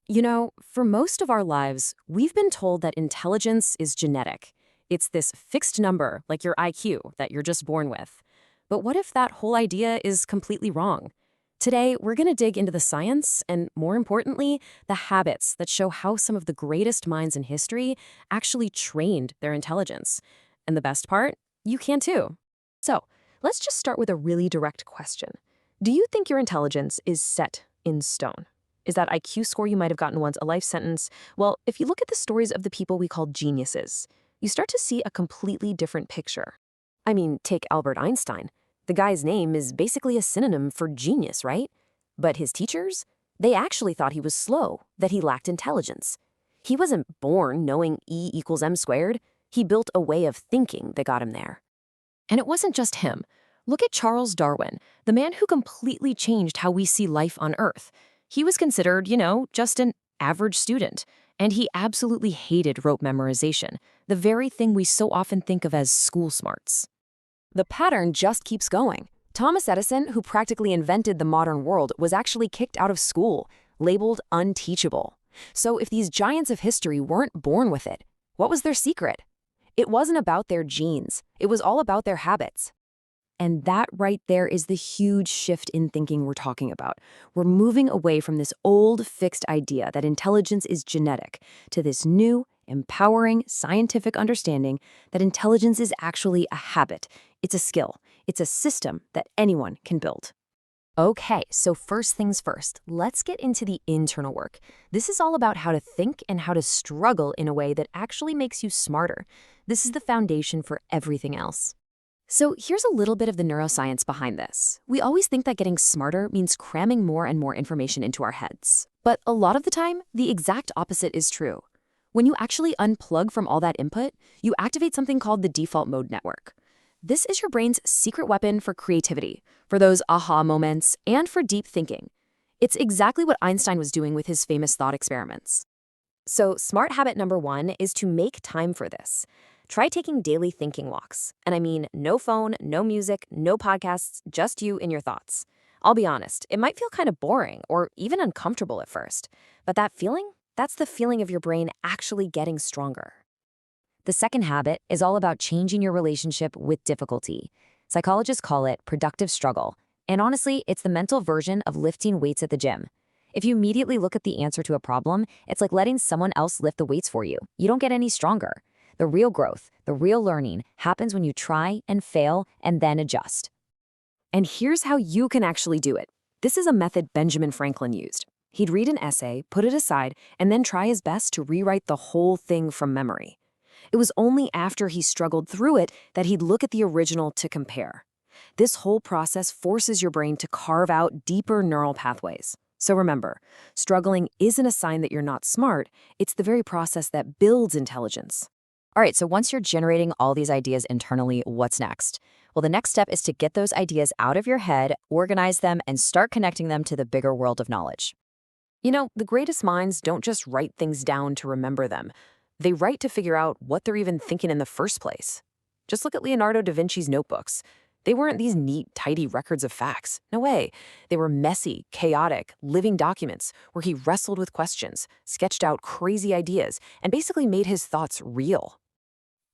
For most of our lives, we've been told that intelligence is genetic. It's this fixed number, like your IQ, that you're just born with. But what if that whole idea is completely wrong? Today, we're going to dig into the science and, more importantly, the habits that show how some of the greatest minds in history actually trained their intelligence. And the best part? You can too. So, let's just start with a really direct question. Do you think your intelligence is set in stone? Is that IQ score you might have gotten once a life sentence? Well, if you look at the stories of the people we call geniuses, you start to see a completely different picture. I mean, take Albert Einstein. The guy's name is basically a synonym for genius, right? But his teachers? They actually thought he was slow, that he lacked intelligence. He wasn't born knowing E equals m squared. He built a way of thinking that got him there. And it wasn't just him. Look at Charles Darwin, the man who completely changed how we see life on Earth. He was considered, just an average student, and he absolutely hated rote memorization, the very thing we so often think of as school smarts. The pattern just keeps going. Thomas Edison, who practically invented the modern world, was actually kicked out of school, labeled unteachable. So if these giants of history weren't born with it, what was their secret? It wasn't about their genes. It was all about their habits. And that right there is the huge shift in thinking we're talking about. We're moving away from this old, fixed idea that intelligence is genetic to this new, empowering, scientific understanding that intelligence is actually a habit. It's a skill. It's a system that anyone can build. Okay, so first things first, let's get into the internal work. This is all about how to think and how to struggle in a way that actually makes you smarter. This is the foundation for everything else. So here's a little bit of the neuroscience behind this. We always think that getting smarter means cramming more and more information into our heads. But a lot of the time, the exact opposite is true. When you actually unplug from all that input, you activate something called the default mode network. This is your brain's secret weapon for creativity, for those aha moments, and for deep thinking. It's exactly what Einstein was doing with his famous thought experiments. So smart habit number 1 is to make time for this. Try taking daily thinking walks. And I mean, no phone, no music, no podcasts, just you and your thoughts. I'll be honest, it might feel kind of boring or even uncomfortable at first. But that feeling, that's the feeling of your brain actually getting stronger. The second habit is all about changing your relationship with difficulty. Psychologists call it productive struggle. And honestly, it's the mental version of lifting weights at the gym. If you immediately look at the answer to a problem, it's like letting someone else lift the weights for you. You don't get any stronger. The real growth, the real learning, happens when you try and fail and then adjust. And here's how you can actually do it. This is a method Benjamin Franklin used. He'd read an essay, put it aside, and then try his best to rewrite the whole thing from memory. It was only after he struggled through it that he'd look at the original to compare. This whole process forces your brain to carve out deeper neural pathways. So remember, struggling isn't a sign that you're not smart, it's the very process that builds intelligence. All right, so once you're generating all these ideas internally, what's next? Well, the next step is to get those ideas out of your head, organize them, and start connecting them to the bigger world of knowledge. The greatest minds don't just write things down to remember them. They write to figure out what they're even thinking in the first place. Just look at Leonardo da Vinci's notebooks. They weren't these neat, tidy records of facts. No way. They were messy, chaotic, living documents where he wrestled with questions, sketched out crazy ideas, and basically made his thoughts real.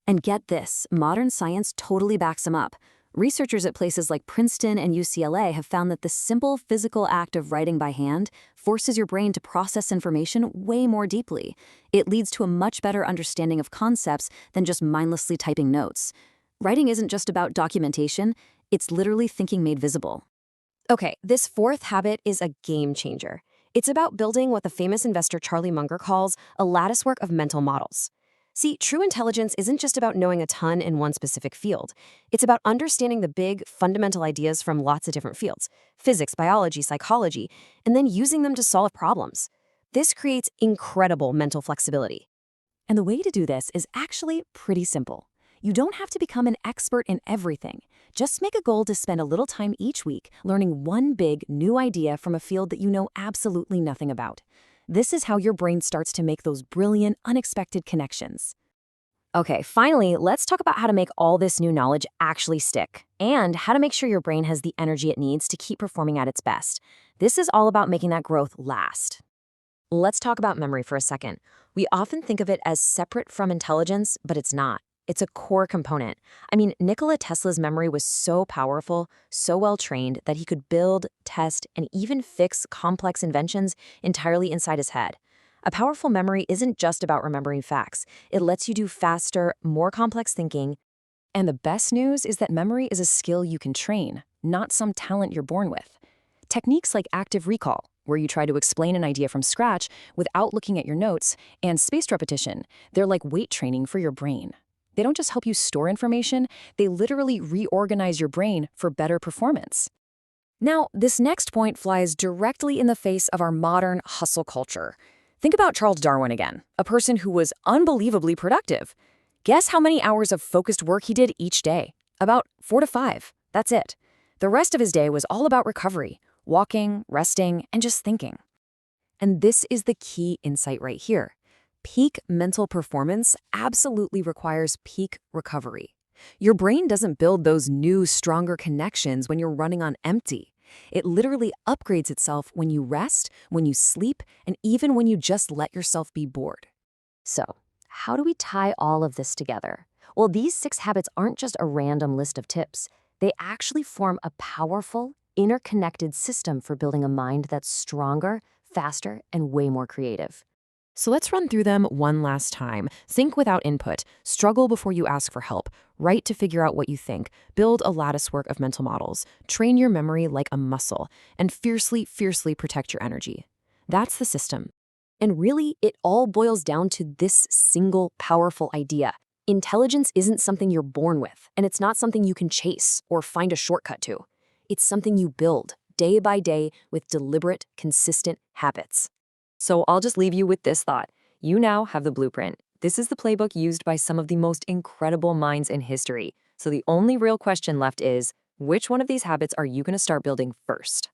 And get this, modern science totally backs him up. Researchers at places like Princeton and UCLA have found that the simple physical act of writing by hand forces your brain to process information way more deeply. It leads to a much better understanding of concepts than just mindlessly typing notes. Writing isn't just about documentation, it's literally thinking made visible. Okay, this fourth habit is a game changer. It's about building what the famous investor Charlie Munger calls a latticework of mental models. See, true intelligence isn't just about knowing a ton in one specific field. It's about understanding the big, fundamental ideas from lots of different fields, physics, biology, psychology, and then using them to solve problems. This creates incredible mental flexibility. And the way to do this is actually pretty simple. You don't have to become an expert in everything. Just make a goal to spend a little time each week learning one big, new idea from a field that you know absolutely nothing about. This is how your brain starts to make those brilliant, unexpected connections. Okay, finally, let's talk about how to make all this new knowledge actually stick, and how to make sure your brain has the energy it needs to keep performing at its best. This is all about making that growth last. Let's talk about memory for a second. We often think of it as separate from intelligence, but it's not. It's a core component. I mean, Nikola Tesla's memory was so powerful, so well trained, that he could build, test, and even fix complex inventions entirely inside his head. A powerful memory isn't just about remembering facts. It lets you do faster, more complex thinking. And the best news is that memory is a skill you can train, not some talent you're born with. Techniques like active recall, where you try to explain an idea from scratch without looking at your notes, and spaced repetition, they're like weight training for your brain. They don't just help you store information, they literally reorganize your brain for better performance. Now, this next point flies directly in the face of our modern hustle culture. Think about Charles Darwin again, a person who was unbelievably productive. Guess how many hours of focused work he did each day? About 4 to 5. That's it. The rest of his day was all about recovery, walking, resting, and just thinking. And this is the key insight right here. Peak mental performance absolutely requires peak recovery. Your brain doesn't build those new, stronger connections when you're running on empty. It literally upgrades itself when you rest, when you sleep, and even when you just let yourself be bored. So, how do we tie all of this together? Well, these 6 habits aren't just a random list of tips. They actually form a powerful, interconnected system for building a mind that's stronger, faster, and way more creative. So let's run through them one last time. Think without input. Struggle before you ask for help. Write to figure out what you think. Build a latticework of mental models. Train your memory like a muscle. And fiercely, fiercely protect your energy. That's the system. And really, it all boils down to this single powerful idea. Intelligence isn't something you're born with, and it's not something you can chase or find a shortcut to. It's something you build day by day with deliberate, consistent habits. So I'll just leave you with this thought. You now have the blueprint. This is the playbook used by some of the most incredible minds in history. So the only real question left is, which one of these habits are you going to start building first?